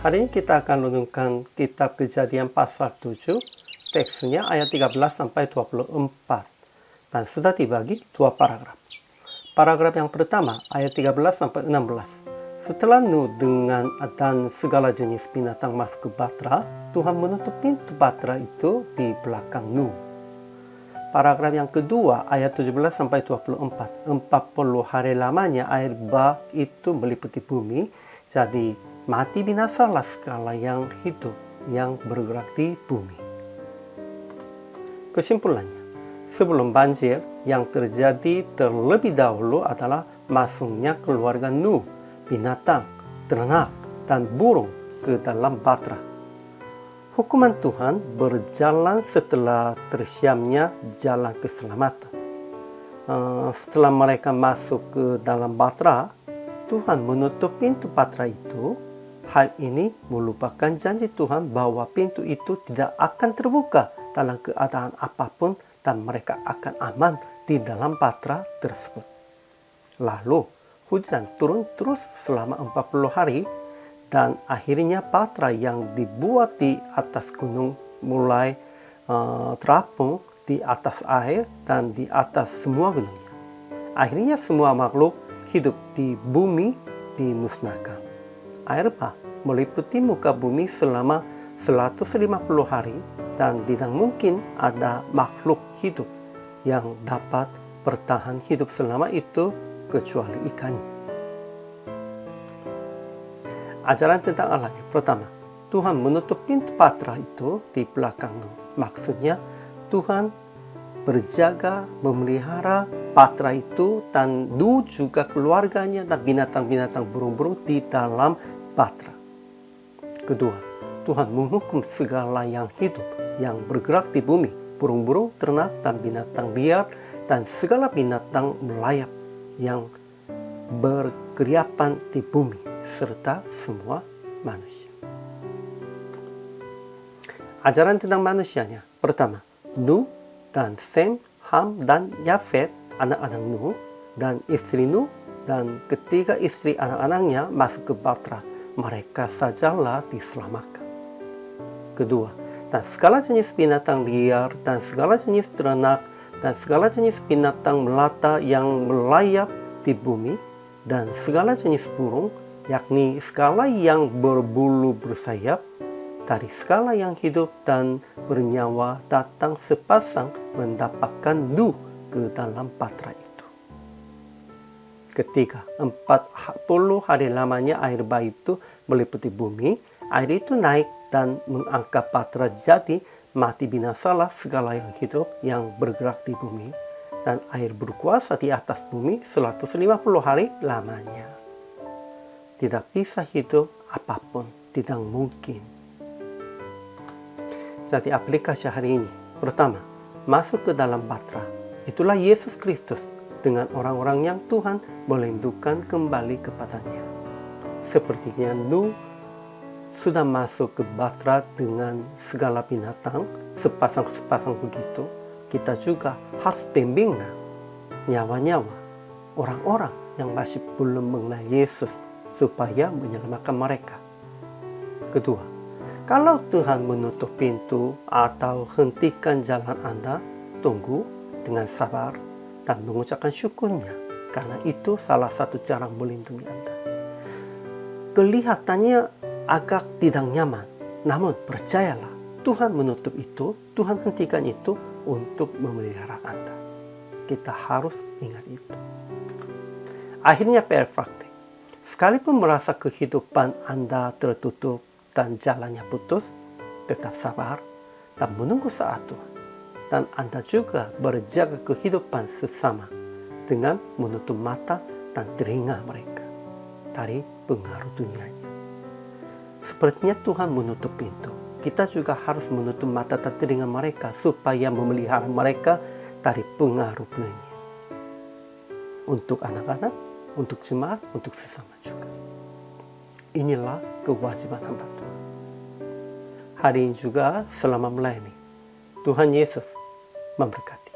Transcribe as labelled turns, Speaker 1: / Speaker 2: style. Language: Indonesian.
Speaker 1: Hari ini kita akan renungkan kitab Kejadian pasal 7, teksnya ayat 13 sampai 24. Dan sudah dibagi dua paragraf. Paragraf yang pertama, ayat 13 sampai 16. Setelah Nuh dengan dan segala jenis binatang masuk ke Batra, Tuhan menutup pintu Batra itu di belakang Nuh. Paragraf yang kedua, ayat 17 sampai 24. 40 hari lamanya air bah itu meliputi bumi, jadi mati binasalah segala yang hidup yang bergerak di bumi. Kesimpulannya, sebelum banjir, yang terjadi terlebih dahulu adalah masuknya keluarga Nuh, binatang, ternak, dan burung ke dalam Batra. Hukuman Tuhan berjalan setelah tersiamnya jalan keselamatan. Setelah mereka masuk ke dalam Batra, Tuhan menutup pintu Batra itu. Hal ini melupakan janji Tuhan bahwa pintu itu tidak akan terbuka dalam keadaan apapun dan mereka akan aman di dalam Batra tersebut. Lalu, hujan turun terus selama 40 hari dan akhirnya Batra yang dibuat di atas gunung mulai terapung di atas air dan di atas semua gunungnya. Akhirnya semua makhluk hidup di bumi dimusnahkan. Air bah meliputi muka bumi selama 150 hari dan tidak mungkin ada makhluk hidup yang dapat bertahan hidup selama itu kecuali ikan. Ajaran tentang Allahnya. Pertama, Tuhan menutup pintu Batra itu di belakang Nuh. Maksudnya, Tuhan berjaga, memelihara Batra itu dan Nuh juga keluarganya dan binatang-binatang burung-burung di dalam Batra. Kedua, Tuhan menghukum segala yang hidup, yang bergerak di bumi, burung-burung, ternak, dan binatang liar, dan segala binatang melayap yang berkeriapan di bumi, serta semua manusia. Ajaran tentang manusianya. Pertama, Nuh dan Sem, Ham, dan Yafet, anak-anak Nuh, dan istri Nuh, dan ketiga istri anak-anaknya masuk ke Batra. Mereka sajalah diselamatkan. Kedua, dan segala jenis binatang liar, dan segala jenis ternak, dan segala jenis binatang melata yang melayap di bumi, dan segala jenis burung, yakni segala yang berbulu bersayap, dari segala yang hidup dan bernyawa datang sepasang mendapatkan Nuh ke dalam Batra itu. Ketiga, 40 hari lamanya air bah itu meliputi bumi. Air itu naik dan mengangkat Batra, jadi mati binasalah segala yang hidup yang bergerak di bumi. Dan air berkuasa di atas bumi 150 hari lamanya. Tidak bisa hidup apapun, tidak mungkin. Jadi aplikasi hari ini. Pertama, masuk ke dalam Batra. Itulah Yesus Kristus dengan orang-orang yang Tuhan melindungi kembali kepadanya. Sepertinya Nuh sudah masuk ke Batra dengan segala binatang, sepasang-sepasang begitu. Kita juga harus bimbing nyawa-nyawa orang-orang yang masih belum mengenal Yesus supaya menyelamatkan mereka. Kedua, kalau Tuhan menutup pintu atau hentikan jalan Anda, tunggu dengan sabar dan mengucapkan syukurnya, karena itu salah satu cara melindungi Anda. Kelihatannya agak tidak nyaman, namun percayalah, Tuhan menutup itu, Tuhan hentikan itu untuk memelihara Anda. Kita harus ingat itu. Akhirnya PR praktik. Sekalipun merasa kehidupan Anda tertutup dan jalannya putus, tetap sabar dan menunggu saat Tuhan. Dan Anda juga berjaga kehidupan sesama dengan menutup mata dan telinga mereka dari pengaruh dunianya. Sepertinya Tuhan menutup pintu. Kita juga harus menutup mata dan telinga mereka supaya memelihara mereka dari pengaruh dunia. Untuk anak-anak, untuk jemaat, untuk sesama juga. Inilah kewajiban hamba Tuhan. Hari ini juga selama melayani, Tuhan Yesus memberkati.